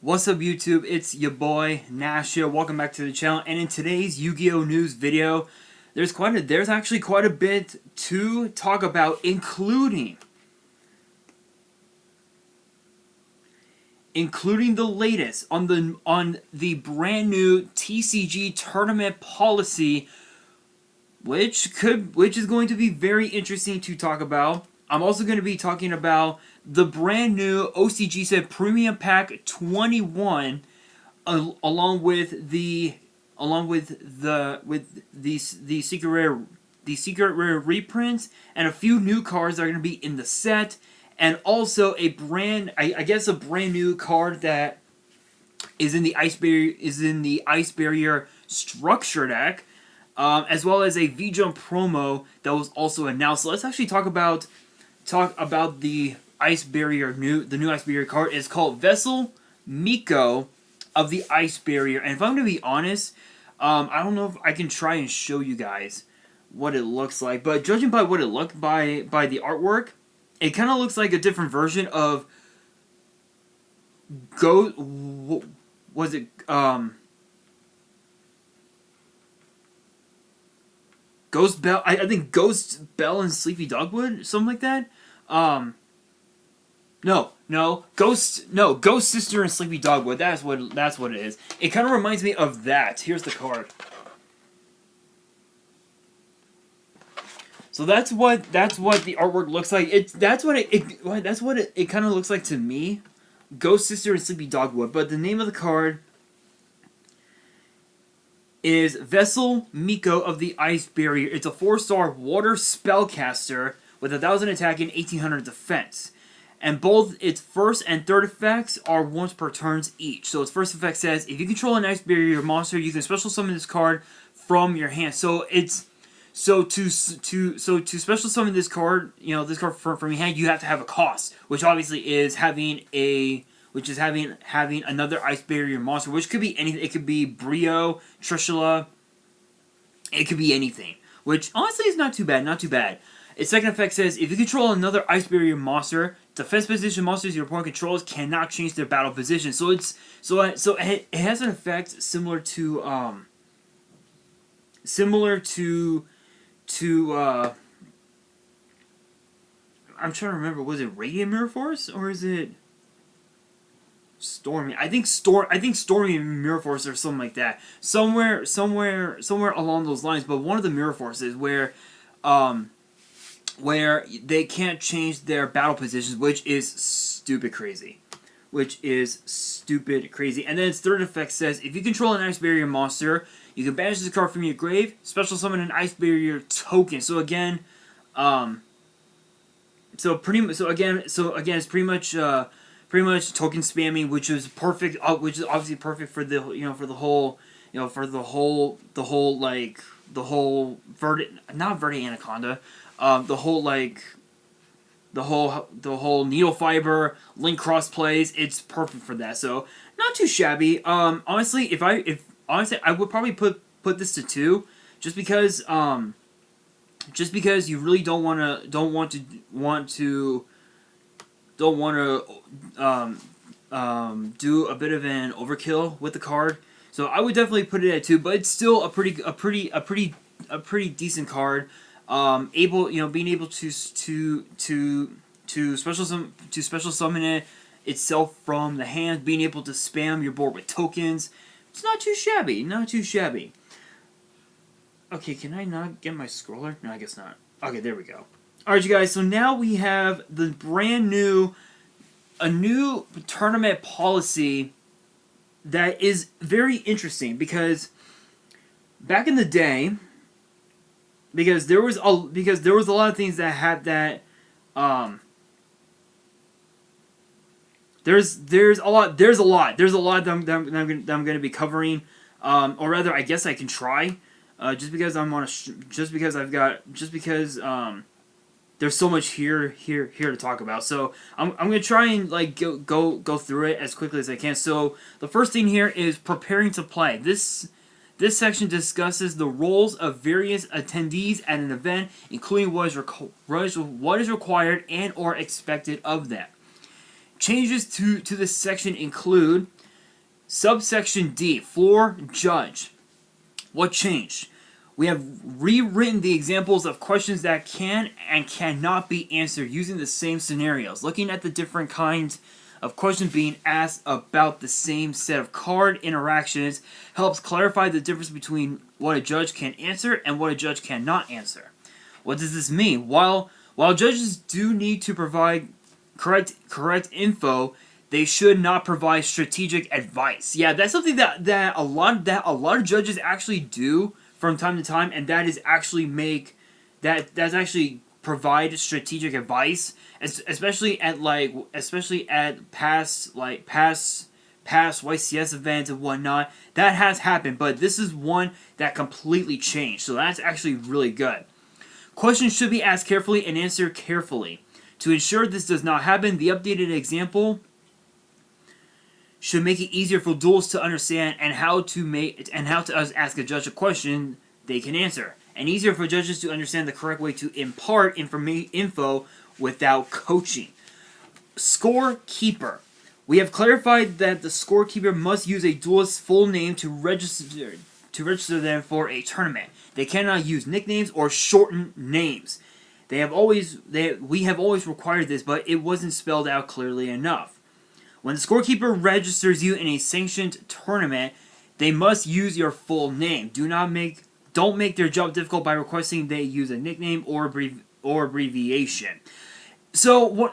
What's up YouTube, it's your boy Nash here. Welcome back to the channel, and in today's Yu-Gi-Oh news video, there's actually quite a bit to talk about, including the latest on the brand new TCG tournament policy, which is going to be very interesting to talk about. I'm also going to be talking about the brand new OCG set Premium Pack 21, along with the secret rare reprints, and a few new cards that are going to be in the set, and also a brand new card that is in the Ice Barrier Structure deck, as well as a V-Jump promo that was also announced. So let's actually talk about the Ice Barrier the new Ice Barrier card. Is called Vessel Miko of the Ice Barrier. And if I'm going to be honest, I don't know if I can try and show you guys what it looks like, but judging by what it looked by the artwork, it kind of looks like a different version of Ghost Bell. I think Ghost Bell and Sleepy Dogwood, something like that. Ghost Sister and Sleepy Dogwood. That's what it is. It kind of reminds me of that. Here's the card. So that's what the artwork looks like. That's what it kind of looks like to me. Ghost Sister and Sleepy Dogwood. But the name of the card is Vessel Miko of the Ice Barrier. It's a 4-star water spellcaster with 1,000 attack and 1,800 defense. And both its first and third effects are once per turns each. So its first effect says, if you control an Ice Barrier monster, you can special summon this card from your hand. So to special summon this card, this card from your hand, you have to have a cost, which obviously is having another Ice Barrier monster, which could be anything. It could be Brio, Trishula, it could be anything, which honestly is not too bad. Its second effect says, if you control another Ice Barrier monster, defense position monsters your opponent controls cannot change their battle position. So it has an effect similar to I'm trying to remember, was it Radiant Mirror Force or is it Stormy? I think Stormy and Mirror Force or something like that. Somewhere along those lines. But one of the Mirror Forces where they can't change their battle positions, which is stupid crazy. And then its third effect says, if you control an Ice Barrier monster, you can banish this card from your grave, special summon an Ice Barrier token. So again, it's pretty much token spamming, which is perfect. Which is obviously perfect for the whole Verde Anaconda. The whole needle fiber link cross plays. It's perfect for that. So not too shabby. Honestly, I would probably put this to 2, just because you really don't want to do a bit of an overkill with the card. So I would definitely put it at 2, but it's still a pretty decent card. Being able to special summon it itself from the hand, being able to spam your board with tokens. It's not too shabby. Okay, can I not get my scroller? No, I guess not. Okay, there we go. Alright, you guys, so now we have the a new tournament policy that is very interesting, because back in the day, because there was a lot of things that had that there's a lot that I'm going to be covering, or rather, I guess I can try, just because there's so much here to talk about. So I'm going to try and go through it as quickly as I can. So the first thing here is preparing to play. This section discusses the roles of various attendees at an event, including what is required and or expected of them. Changes to this section include Subsection D, floor judge. What changed? We have rewritten the examples of questions that can and cannot be answered using the same scenarios. Looking at the different kinds of questions being asked about the same set of card interactions helps clarify the difference between what a judge can answer and what a judge cannot answer. What does this mean? While judges do need to provide correct info, they should not provide strategic advice. Yeah, that's something that a lot of judges actually do from time to time, and that is actually that's actually provide strategic advice, especially at past YCS events and whatnot. That has happened, but this is one that completely changed, so that's actually really good. Questions should be asked carefully and answered carefully. To ensure this does not happen, the updated example should make it easier for duels to understand and how to ask a judge a question they can answer, and easier for judges to understand the correct way to impart info without coaching. Scorekeeper. We have clarified that the scorekeeper must use a duelist's full name to register them for a tournament. They cannot use nicknames or shortened names. We have always required this, but it wasn't spelled out clearly enough. When the scorekeeper registers you in a sanctioned tournament, they must use your full name. Don't make their job difficult by requesting they use a nickname or abbreviation. So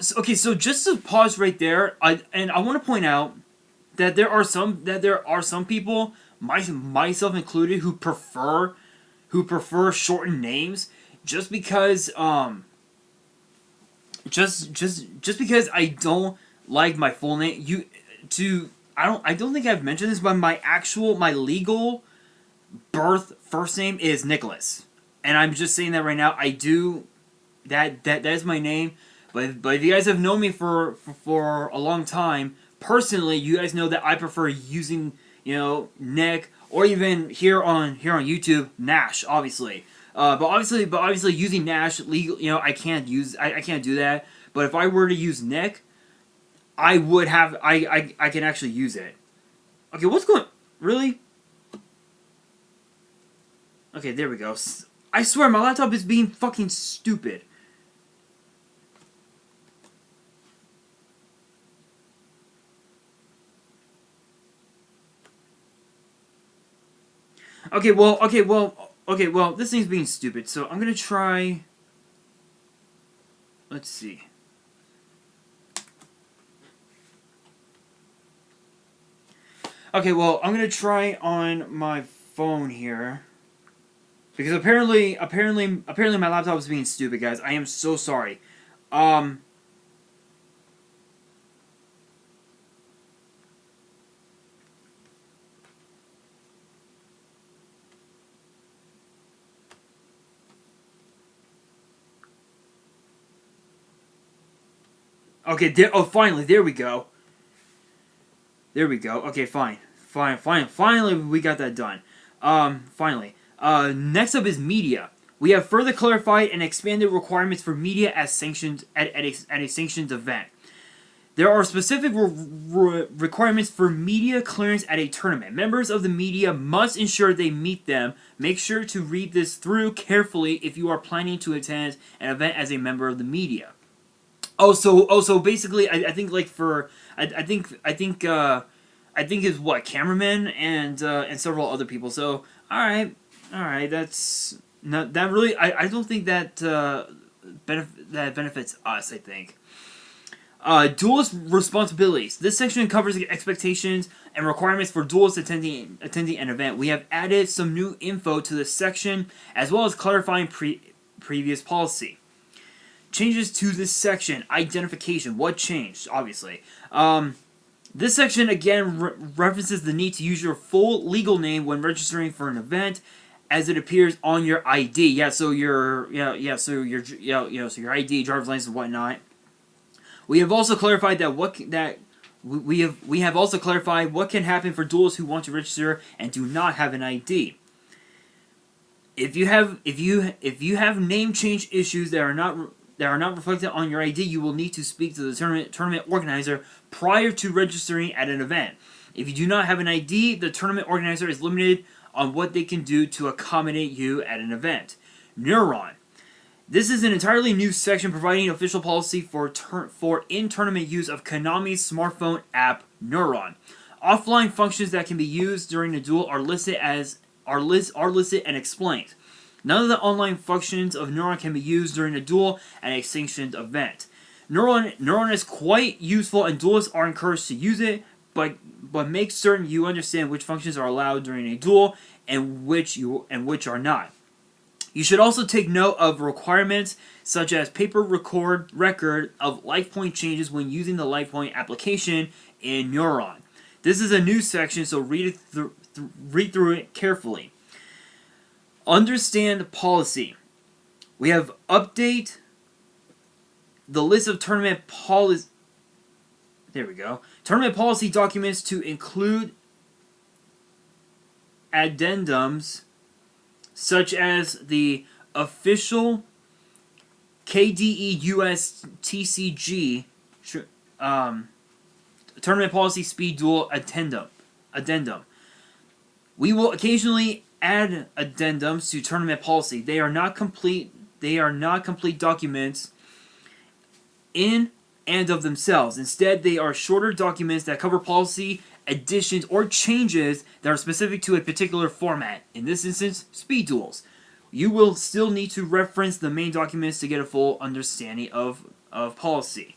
just to pause right there, I want to point out that there are some people, myself included, who prefer shortened names just because because I don't like my full name. I don't think I've mentioned this, but my legal birth first name is Nicholas, and I'm just saying that right now. I do that is my name, but if you guys have known me for a long time, personally, you guys know that I prefer using Nick, or even here on YouTube, Nash, obviously. But obviously using Nash legal, I can't do that. But if I were to use Nick, I can actually use it. Okay, what's going? Really? Okay, there we go. I swear my laptop is being fucking stupid. Okay, well, this thing's being stupid, so I'm gonna try. Let's see. Okay, well, I'm gonna try on my phone here, because apparently my laptop is being stupid, guys. I am so sorry. Okay, finally, there we go. There we go. Okay, fine. Finally, we got that done. Finally. Next up is media. We have further clarified and expanded requirements for media as sanctioned at a sanctioned event. There are specific requirements for media clearance at a tournament. Members of the media must ensure they meet them. Make sure to read this through carefully if you are planning to attend an event as a member of the media. So basically, I think it's what, cameramen and several other people. So all right, that's not that really. I don't think that benefits us. I think. Duelist responsibilities. This section covers the expectations and requirements for duelists attending an event. We have added some new info to this section, as well as clarifying previous policy. Changes to this section. Identification. What changed? Obviously. This section again references the need to use your full legal name when registering for an event, as it appears on your ID. So your ID, driver's license, and whatnot. We have also clarified what can happen for duelists who want to register and do not have an ID. If you have name change issues that are not reflected on your ID, you will need to speak to the tournament organizer prior to registering at an event. If you do not have an ID, the tournament organizer is limited on what they can do to accommodate you at an event. Neuron. This is an entirely new section providing official policy for in-tournament use of Konami's smartphone app Neuron. Offline functions that can be used during a duel are listed and explained. None of the online functions of Neuron can be used during a duel at a sanctioned event. Neuron is quite useful, and duelists are encouraged to use it, but make certain you understand which functions are allowed during a duel and which are not. You should also take note of requirements such as paper record of life point changes when using the life point application in Neuron. This is a new section, so read through it carefully. Understand policy. We have update the list of tournament policy. There we go. Tournament policy documents to include addendums such as the official KDE US TCG tournament policy speed duel addendum. We will occasionally add addendums to tournament policy. They are not complete documents in and of themselves. Instead, they are shorter documents that cover policy additions or changes that are specific to a particular format. In this instance, speed duels. You will still need to reference the main documents to get a full understanding of policy.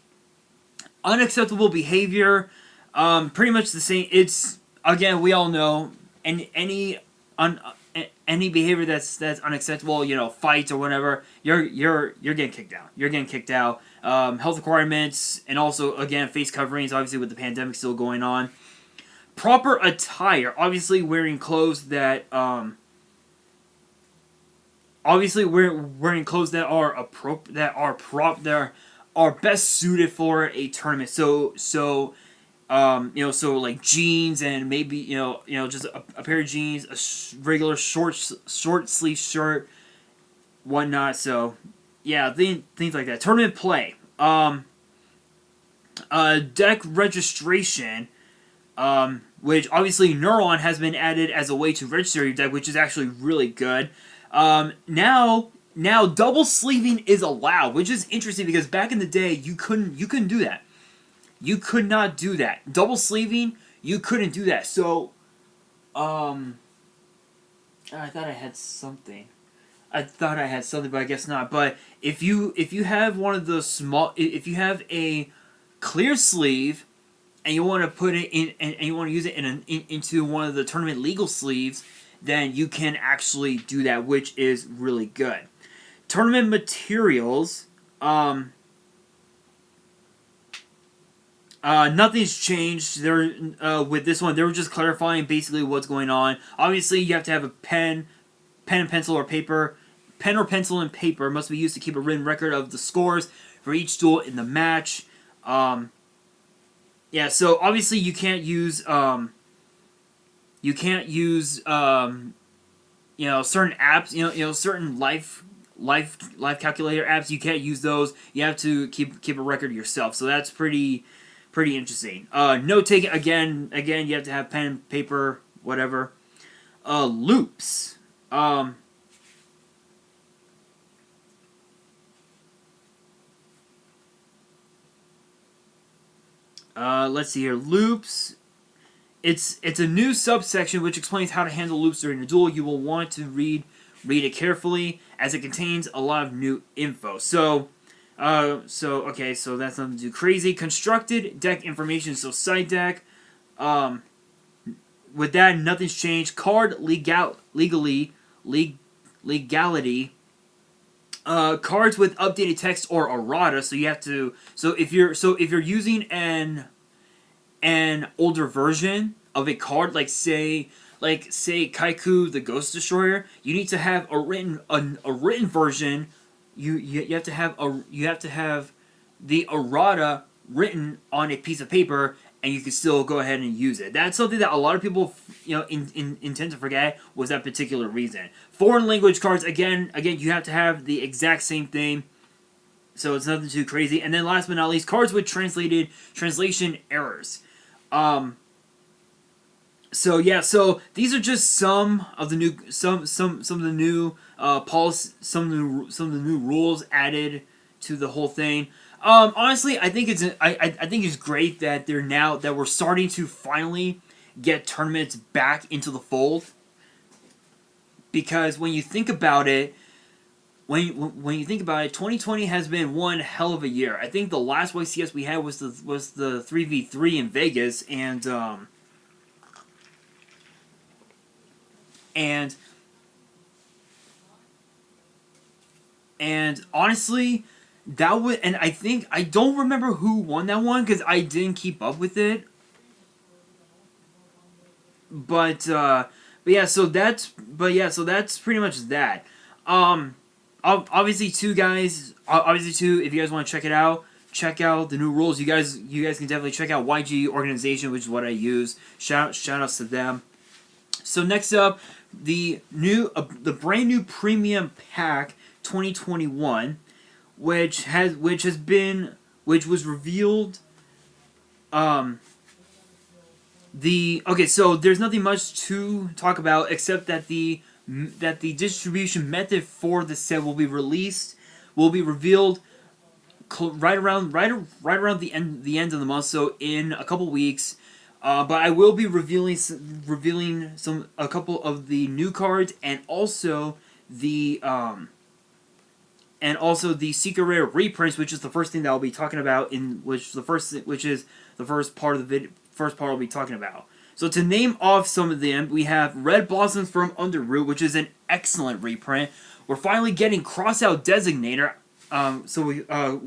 Unacceptable behavior, pretty much the same. It's, again, we all know, and any behavior that's unacceptable, fights or whatever, you're getting kicked out. You're getting kicked out. Health requirements, and also, again, face coverings, obviously with the pandemic still going on. Proper attire, obviously wearing clothes that wearing clothes that are best suited for a tournament. So like jeans and maybe just a pair of jeans, a regular short sleeve shirt, whatnot. So yeah, things like that. Tournament play, deck registration. Which obviously Neuron has been added as a way to register your deck, which is actually really good. Now double sleeving is allowed, which is interesting because back in the day you couldn't do that. You could not do that. Double sleeving, you couldn't do that. So, I thought I had something. But I guess not. But if you have one of those if you have a clear sleeve, and you want to put it in, and you want to use it into one of the tournament legal sleeves, then you can actually do that, which is really good. Tournament materials, nothing's changed. With this one, they were just clarifying basically what's going on. Obviously, you have to have a pen and pencil or paper. Pen or pencil and paper must be used to keep a written record of the scores for each duel in the match. Yeah, so obviously you can't use certain apps, certain life calculator apps. You can't use those. You have to keep a record yourself. So that's pretty interesting. Note taking again. You have to have pen, paper, whatever. Loops. Let's see here. Loops. It's a new subsection which explains how to handle loops during a duel. You will want to read it carefully as it contains a lot of new info. So okay, so that's nothing too crazy. Constructed deck information. So side deck. With that, nothing's changed. Card legality. Cards with updated text or errata, so you have to. So if you're using an older version of a card, like say Kaiku the Ghost Destroyer, you need to have a written version. You have to have the errata written on a piece of paper, and you can still go ahead and use it. That's something that a lot of people, intend to forget, was that particular reason. Foreign language cards, again, you have to have the exact same thing, so it's nothing too crazy. And then last but not least, cards with translation errors. So yeah, so these are just some of the new some of the new policy, some of the new rules added to the whole thing. Honestly, I think it's great that they're now that we're starting to finally get tournaments back into the fold, because when you think about it, when you think about it, 2020 has been one hell of a year. I think the last YCS we had was the 3v3 in Vegas, and and honestly, that would, and I think I don't remember who won that one because I didn't keep up with it. But yeah, so that's pretty much that. Um, obviously, obviously two. If you guys want to check out the new rules. You guys can definitely check out YG organization, which is what I use. Shout outs to them. So next up, the brand new premium pack 2021, which was revealed. Um, so there's nothing much to talk about except that the distribution method for the set will be revealed right around the end of the month, so in a couple weeks. But I will be revealing a couple of the new cards, the um and also the secret rare reprints, which is the first thing that I'll be talking about which is the first part I'll be talking about. So to name off some of them, we have Red Blossoms from Underroot, which is an excellent reprint. We're finally getting Crossout Designator. So we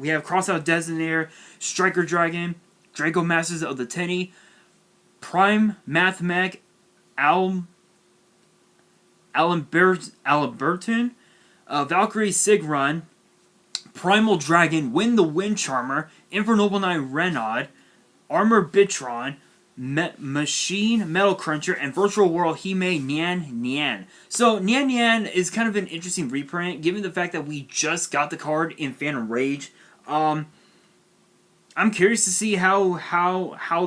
have Crossout Designator, Striker Dragon, Draco Masters of the Tenny, Prime Mathmech, Alamberton, Valkyrie Sigrun, Primal Dragon, Win the Wind Charmer, Infernoble Knight Renaud, Armor Bitron, Machine Metal Cruncher, and Virtual World Hime Nian Nian. So Nian Nian is kind of an interesting reprint, given the fact that we just got the card in Phantom Rage. I'm curious to see how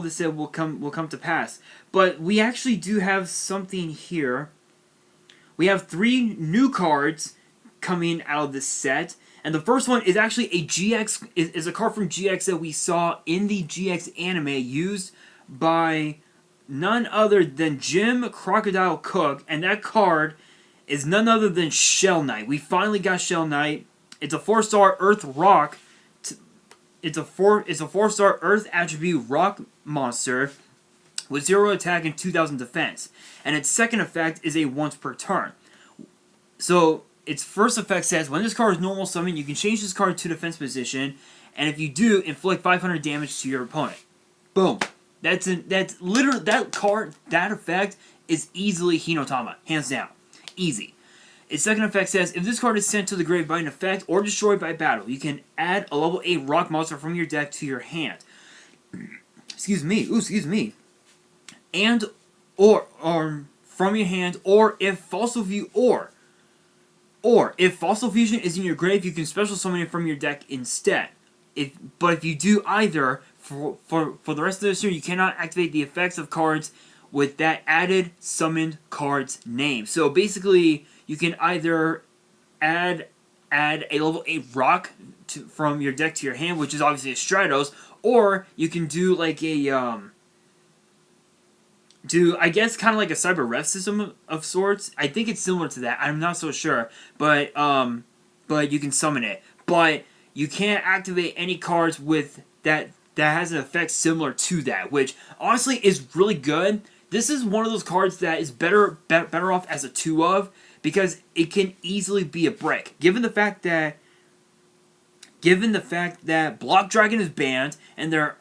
this set will come to pass. But we actually do have something here. We have 3 new cards coming out of this set. And the first one is actually a GX, is a card from GX that we saw in the GX anime, used by none other than Jim Crocodile Cook, and that card is none other than Shell Knight. We finally got Shell Knight. It's a 4-star Earth Rock. It's a 4-star Earth attribute rock monster with 0 attack and 2,000 defense, and its second effect is a once per turn. So its first effect says, when this card is normal summon, you can change this card to defense position, and if you do, inflict 500 damage to your opponent. Boom. That's literally, that effect is easily Hinotama, hands down, easy. Its second effect says, if this card is sent to the grave by an effect or destroyed by battle, you can add a level 8 rock monster from your deck to your hand. Excuse me. And or from your hand, or if Fossil Fusion is in your grave, you can special summon it from your deck instead. But if you do either, for the rest of this year, you cannot activate the effects of cards with that added summoned card's name. So basically, you can either add a level 8 rock from your deck to your hand, which is obviously a Stratos, or you can do like I guess kind of like a Cyber Ref system of sorts. I think it's similar to that. I'm not so sure, but you can summon it. But you can't activate any cards with that has an effect similar to that, which honestly is really good. This is one of those cards that is better off as a 2 of, because it can easily be a break. Given the fact that Block Dragon is banned, and there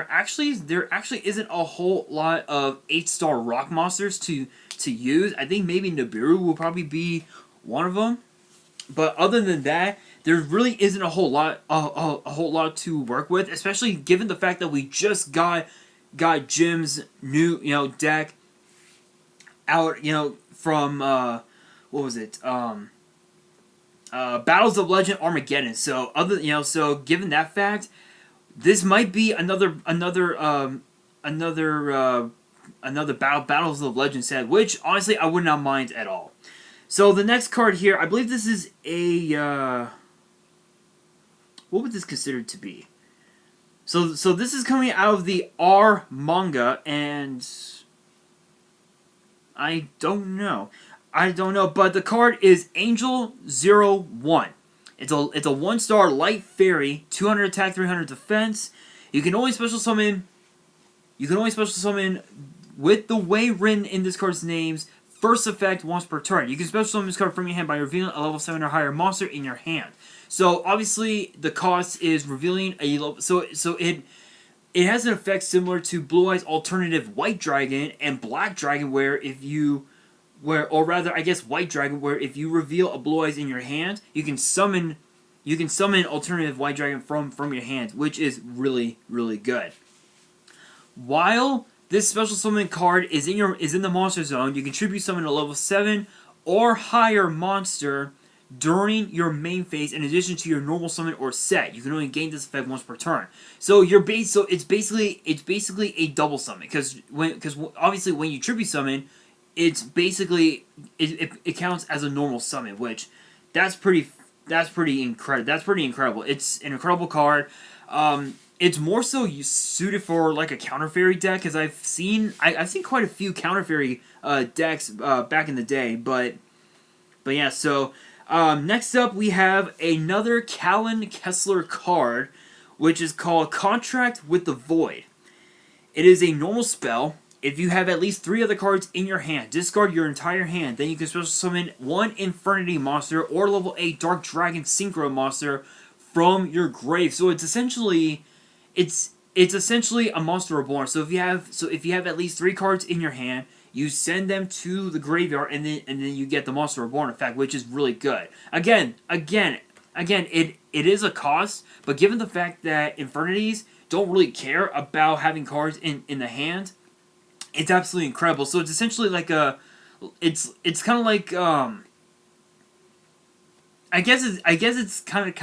actually isn't a whole lot of 8-star rock monsters to use. I think maybe Nibiru will probably be one of them. But other than that, there really isn't a whole lot to work with, especially given the fact that we just got Jim's new deck out from what was it Battles of Legend Armageddon. So so given that fact, this might be another another Battles of the Legends set, which honestly I would not mind at all. So the next card here, I believe this is a what would this considered to be? So this is coming out of the R manga, and I don't know. But the card is Angel 01. It's a 1-star light fairy, 200 attack, 300 defense. You can only special summon with the way written in this card's names. First effect once per turn. You can special summon this card from your hand by revealing a level 7 or higher monster in your hand. So obviously the cost is revealing a level. So it has an effect similar to Blue Eyes alternative White Dragon and Black Dragon, where White Dragon, where if you reveal a Blue Eyes in your hand, you can summon alternative White Dragon from your hand, which is really, really good. While this special summon card is in the monster zone, you can tribute summon a level 7 or higher monster during your main phase in addition to your normal summon or set. You can only gain this effect once per turn. So it's basically a double summon, because obviously when you tribute summon, it's basically it counts as a normal summon, which that's pretty incredible. It's an incredible card. It's more so suited for like a counter fairy deck, because I've seen quite a few counter fairy decks back in the day, but yeah. So next up we have another Callan Kessler card, which is called Contract with the Void. It is a normal spell. If you have at least 3 other cards in your hand, discard your entire hand. Then you can special summon 1 Infernity monster or level 8 Dark Dragon Synchro monster from your grave. So it's essentially a monster reborn. So if you have at least 3 cards in your hand, you send them to the graveyard, and then you get the monster reborn effect, which is really good. Again, it is a cost, but given the fact that Infernities don't really care about having cards in the hand, it's absolutely incredible. So it's essentially like it's kind of like I guess it's kind of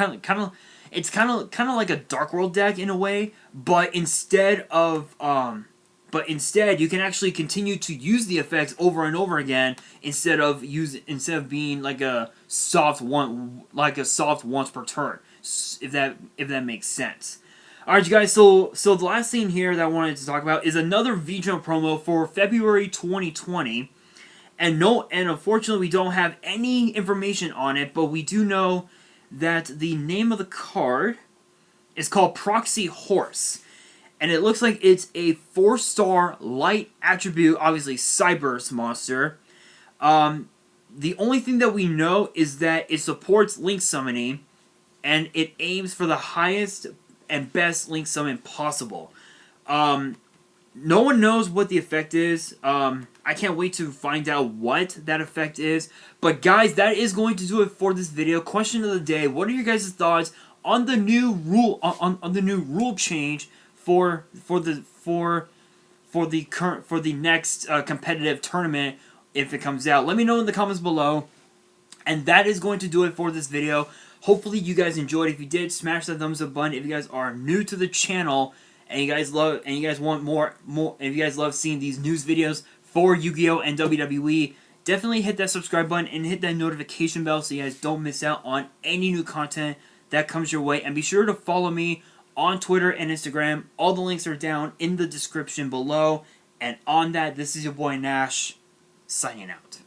like a Dark World deck in a way, but instead you can actually continue to use the effects over and over again instead of being like a soft once per turn, if that makes sense. Alright, you guys, so the last thing here that I wanted to talk about is another VJump promo for February 2020. And unfortunately we don't have any information on it, but we do know that the name of the card is called Proxy Horse. And it looks like it's a 4-star light attribute, obviously Cyberse monster. The only thing that we know is that it supports Link summoning, and it aims for the highest and best Link summon possible. No one knows what the effect is. I can't wait to find out what that effect is. But guys, that is going to do it for this video. Question of the day: what are your guys' thoughts on the new rule on the new rule change for the next competitive tournament if it comes out? Let me know in the comments below. And that is going to do it for this video. Hopefully you guys enjoyed. If you did, smash that thumbs up button. If you guys are new to the channel and you guys want more, if you guys love seeing these news videos for Yu-Gi-Oh and WWE, definitely hit that subscribe button and hit that notification bell so you guys don't miss out on any new content that comes your way. And be sure to follow me on Twitter and Instagram. All the links are down in the description below. And on that, this is your boy Nash, signing out.